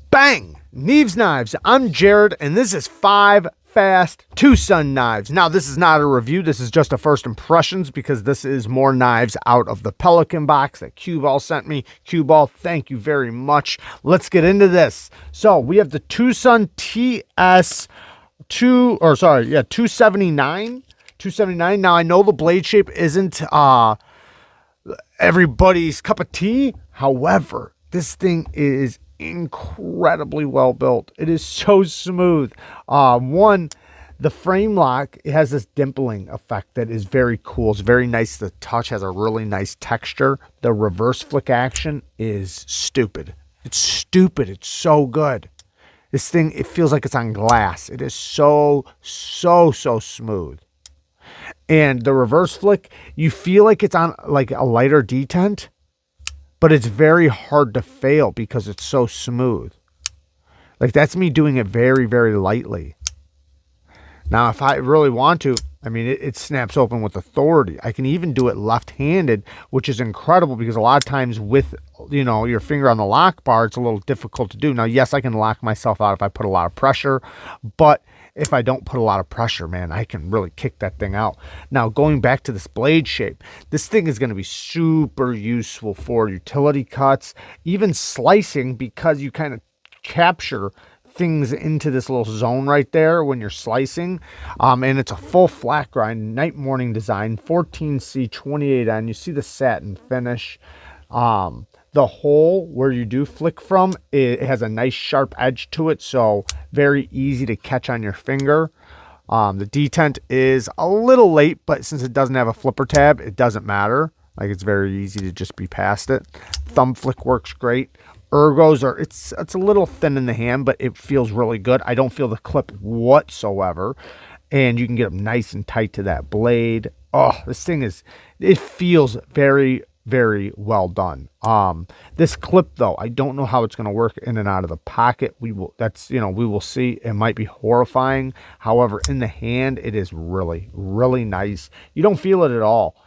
Bang! Neeves Knives. I'm Jared, and this is 5 fast Twosun knives. Now, this is not a review. This is just a first impressions because this is more knives out of the Pelican box that Cue Ball sent me. Cue Ball, thank you very much. Let's get into this. So we have the Twosun TS279. 279. Now, I know the blade shape isn't everybody's cup of tea. However, this thing is incredibly well built. It is so smooth. The frame lock, it has this dimpling effect that is very cool. It's very nice to touch, has a really nice texture. The reverse flick action is stupid. It's stupid. It's so good. This thing, it feels like it's on glass. It is so smooth. And the reverse flick, you feel like it's on like a lighter detent, but it's very hard to fail because it's so smooth. Like, that's me doing it very lightly. Now, if I really want to, I mean, it snaps open with authority. I can even do it left-handed, which is incredible because a lot of times with, you know, your finger on the lock bar, it's a little difficult to do. Now, yes, I can lock myself out if I put a lot of pressure, but if I don't put a lot of pressure, man, I can really kick that thing out. Now, going back to this blade shape, this thing is going to be super useful for utility cuts, even slicing, because you kind of capture things into this little zone right there when you're slicing. And it's a full flat grind, night morning design, 14C 28N. You see the satin finish. The hole where you do flick from, it has a nice sharp edge to it, so very easy to catch on your finger. The detent is a little late, but since it doesn't have a flipper tab, it doesn't matter. Like, it's very easy to just be past it. Thumb flick works great. Ergos are, it's a little thin in the hand, but it feels really good. I don't feel the clip whatsoever, and you can get them nice and tight to that blade. Oh, this thing is, it feels very well done. This clip, though, I don't know how it's going to work in and out of the pocket. We will see. It might be horrifying. However, in the hand, it is really nice. You don't feel it at all.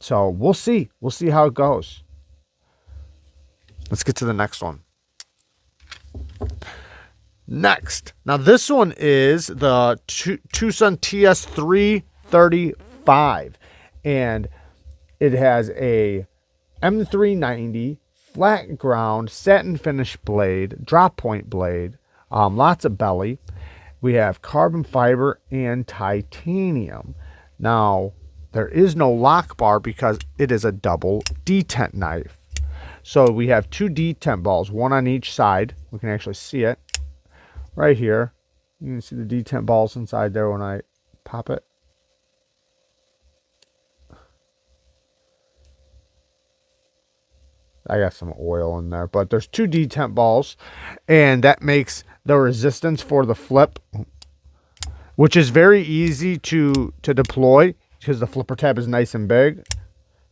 So we'll see how it goes. Let's get to the next one. Next, now this one is the Twosun TS335, and it has a M390 flat ground satin finish blade, drop point blade, lots of belly. We have carbon fiber and titanium. Now, there is no lock bar because it is a double detent knife. So we have 2 detent balls, one on each side. We can actually see it right here. You can see the detent balls inside there when I pop it. I got some oil in there, but there's 2 detent balls, and that makes the resistance for the flip, which is very easy to deploy because the flipper tab is nice and big.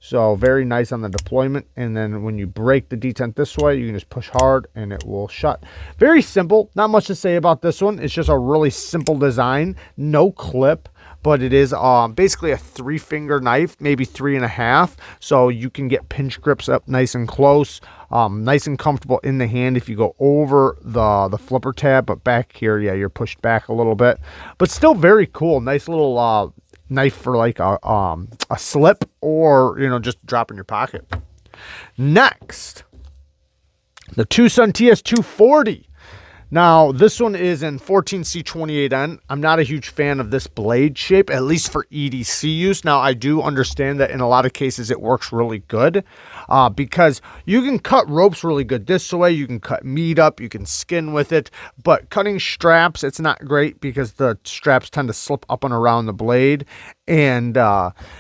So very nice on the deployment. And then when you break the detent this way, you can just push hard and it will shut. Very simple. Not much to say about this one. It's just a really simple design. No clip, but it is basically a 3-finger knife, maybe 3.5. So you can get pinch grips up nice and close, nice and comfortable in the hand if you go over the flipper tab. But back here, yeah, you're pushed back a little bit. But still very cool. Nice little knife for like a slip, or, you know, just drop in your pocket. Next, the Twosun TS240. Now, this one is in 14C28N. I'm not a huge fan of this blade shape, at least for EDC use. Now, I do understand that in a lot of cases it works really good because you can cut ropes really good this way. You can cut meat up. You can skin with it. But cutting straps, it's not great because the straps tend to slip up and around the blade. And,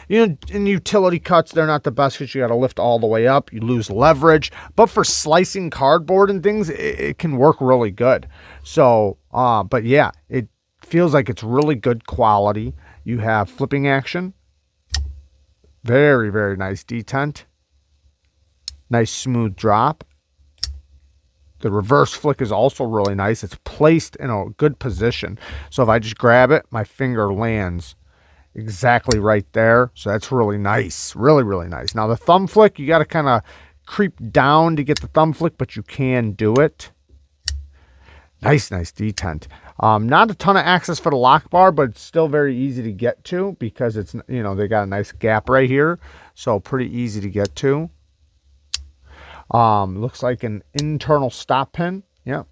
you know, in utility cuts, they're not the best because you got to lift all the way up. You lose leverage. But for slicing cardboard and things, it can work really good. So, but yeah, it feels like it's really good quality. You have flipping action. Very nice detent. Nice smooth drop. The reverse flick is also really nice. It's placed in a good position. So if I just grab it, my finger lands exactly right there. So that's really nice. Really nice. Now the thumb flick, you got to kind of creep down to get the thumb flick, but you can do it. Nice detent. Not a ton of access for the lock bar, but it's still very easy to get to because it's, you know, they got a nice gap right here. So pretty easy to get to. Looks like an internal stop pin. Yep.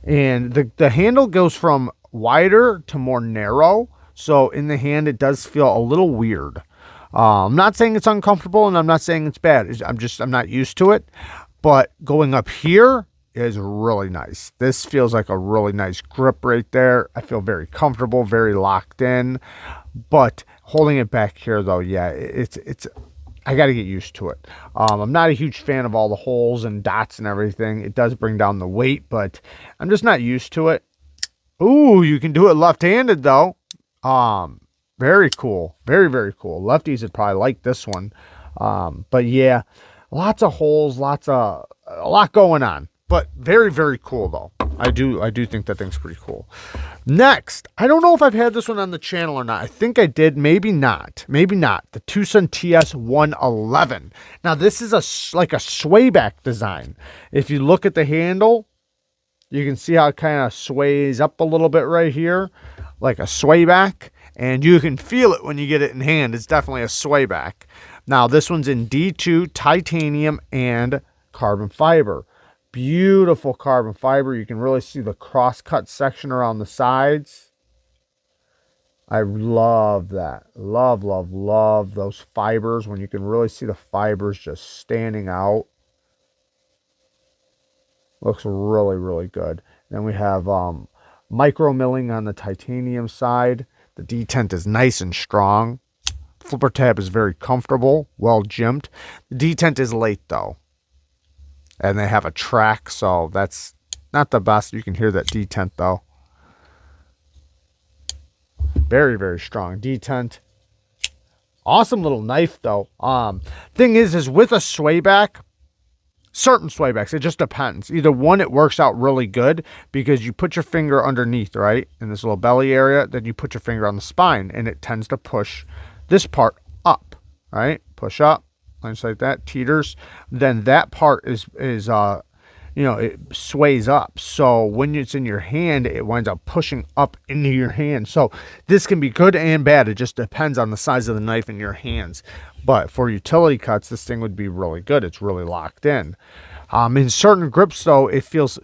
And the handle goes from wider to more narrow. So in the hand, it does feel a little weird. I'm not saying it's uncomfortable and I'm not saying it's bad. I'm not used to it. But going up here is really nice. This feels like a really nice grip right there. I feel very comfortable, very locked in. But holding it back here though, yeah, it's I got to get used to it. I'm not a huge fan of all the holes and dots and everything. It does bring down the weight, but I'm just not used to it. Ooh, you can do it left-handed though. Very cool. Very, very cool. Lefties would probably like this one. But yeah, lots of holes, a lot going on. But very, very cool though. I do think that thing's pretty cool. Next, I don't know if I've had this one on the channel or not. I think I did. Maybe not. Maybe not. The Twosun TS111. Now this is like a sway back design. If you look at the handle, you can see how it kind of sways up a little bit right here, like a sway back. And you can feel it when you get it in hand. It's definitely a sway back. Now this one's in D2 titanium and carbon fiber. Beautiful carbon fiber. You can really see the cross-cut section around the sides. I love that. Love those fibers when you can really see the fibers just standing out. Looks really, really good. Then we have micro milling on the titanium side. The detent is nice and strong. Flipper tab is very comfortable, well jimped. The detent is late though. And they have a track, so that's not the best. You can hear that detent though. Very, very strong detent. Awesome little knife though. Thing is with a sway back, certain sway backs, it just depends. Either one, it works out really good because you put your finger underneath, right, in this little belly area, then you put your finger on the spine, and it tends to push this part up, right? Push up. Just like that, teeters. Then that part is you know, it sways up. So when it's in your hand, it winds up pushing up into your hand. So this can be good and bad. It just depends on the size of the knife in your hands. But for utility cuts, this thing would be really good. It's really locked in. In certain grips, though, it feels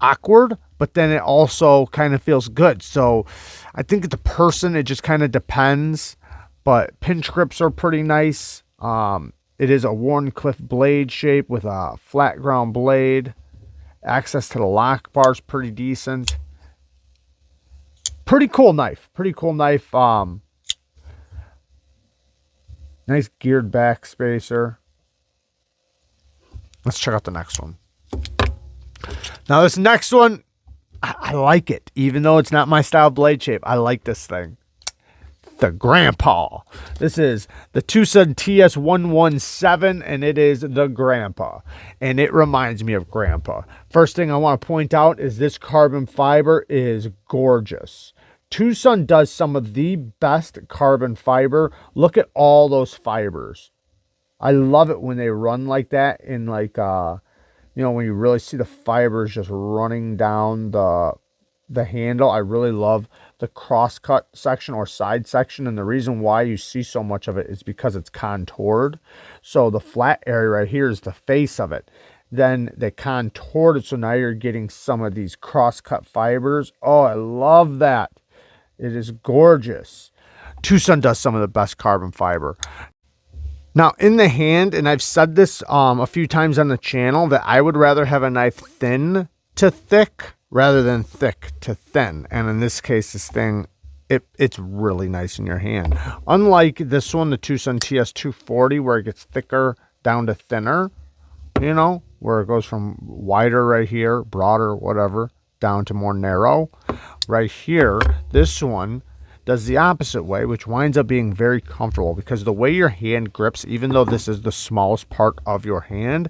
awkward, but then it also kind of feels good. So I think it's the person. It just kind of depends. But pinch grips are pretty nice. It is a Warncliffe blade shape with a flat ground blade. Access to the lock bar is pretty decent. Pretty cool knife. Pretty cool knife. Nice geared back spacer. Let's check out the next one. Now this next one, I like it. Even though it's not my style blade shape, I like this thing. The Grandpa. This is the Twosun TS117, and it is the Grandpa. And it reminds me of Grandpa. First thing I want to point out is this carbon fiber is gorgeous. Twosun does some of the best carbon fiber. Look at all those fibers. I love it when they run like that in like, you know, when you really see the fibers just running down the handle. I really love the cross-cut section or side section, and the reason why you see so much of it is because it's contoured. So the flat area right here is the face of it. Then they contoured it, so now you're getting some of these cross-cut fibers. Oh, I love that. It is gorgeous. Twosun does some of the best carbon fiber. Now, in the hand, and I've said this a few times on the channel, that I would rather have a knife thin to thick rather than thick to thin. And in this case, this thing, it's really nice in your hand. Unlike this one, the Twosun TS240, where it gets thicker down to thinner, you know, where it goes from wider right here, broader, whatever, down to more narrow. Right here, this one does the opposite way, which winds up being very comfortable because the way your hand grips, even though this is the smallest part of your hand,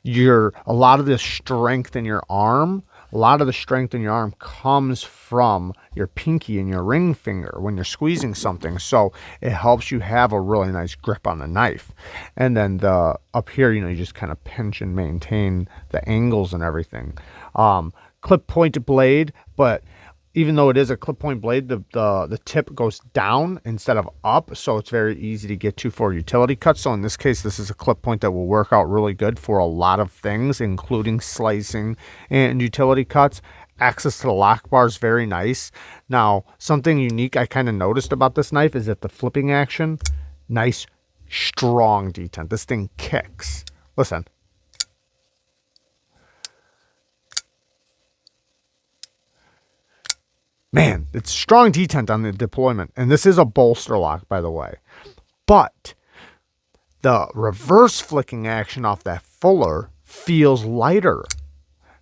a lot of the strength in your arm A lot of the strength in your arm comes from your pinky and your ring finger when you're squeezing something. So it helps you have a really nice grip on the knife. And then up here, you just kind of pinch and maintain the angles and everything. Clip point blade, but even though it is a clip point blade, the tip goes down instead of up, so it's very easy to get to for utility cuts. So in this case, this is a clip point that will work out really good for a lot of things, including slicing and utility cuts. Access to the lock bar is very nice. Now, something unique I kind of noticed about this knife is that the flipping action, nice, strong detent. This thing kicks. Listen. Man, it's strong detent on the deployment. And this is a bolster lock, by the way. But the reverse flicking action off that fuller feels lighter.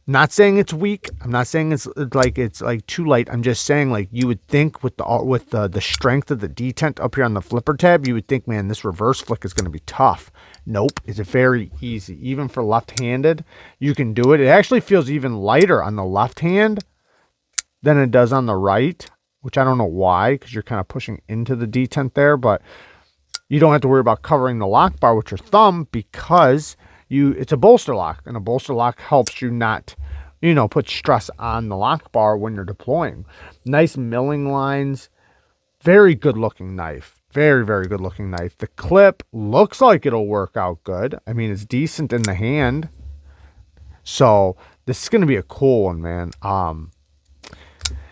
Not saying it's weak. I'm not saying it's like too light. I'm just saying, like, you would think with the strength of the detent up here on the flipper tab, you would think, man, this reverse flick is going to be tough. Nope, it's very easy. Even for left-handed, you can do it. It actually feels even lighter on the left hand than it does on the right, which I don't know why, because you're kind of pushing into the detent there, but you don't have to worry about covering the lock bar with your thumb because it's a bolster lock, and a bolster lock helps you not, put stress on the lock bar when you're deploying. Nice milling lines, very good looking knife, very, very good looking knife. The clip looks like it'll work out good. I mean, it's decent in the hand, so this is going to be a cool one, man.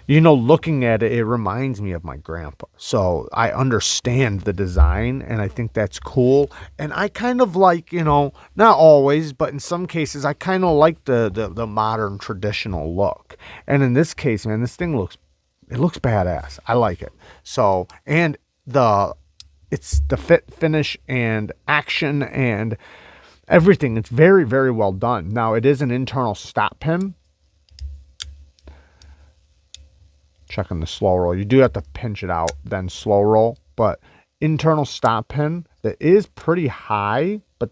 Looking at it, it reminds me of my grandpa. So I understand the design, and I think that's cool. And I kind of like, not always, but in some cases, I kind of like the modern traditional look. And in this case, man, this thing looks badass. I like it. So, and it's the fit, finish, and action, and everything. It's very, very well done. Now, it is an internal stop pin. Checking the slow roll. You do have to pinch it out, then slow roll. But internal stop pin that is pretty high, but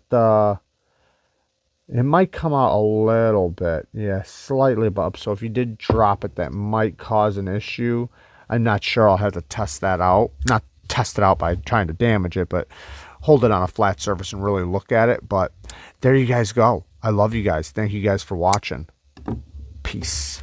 it might come out a little bit. Yeah, slightly above. So if you did drop it, that might cause an issue. I'm not sure. I'll have to test that out. Not test it out by trying to damage it, but hold it on a flat surface and really look at it. But there you guys go. I love you guys. Thank you guys for watching. Peace.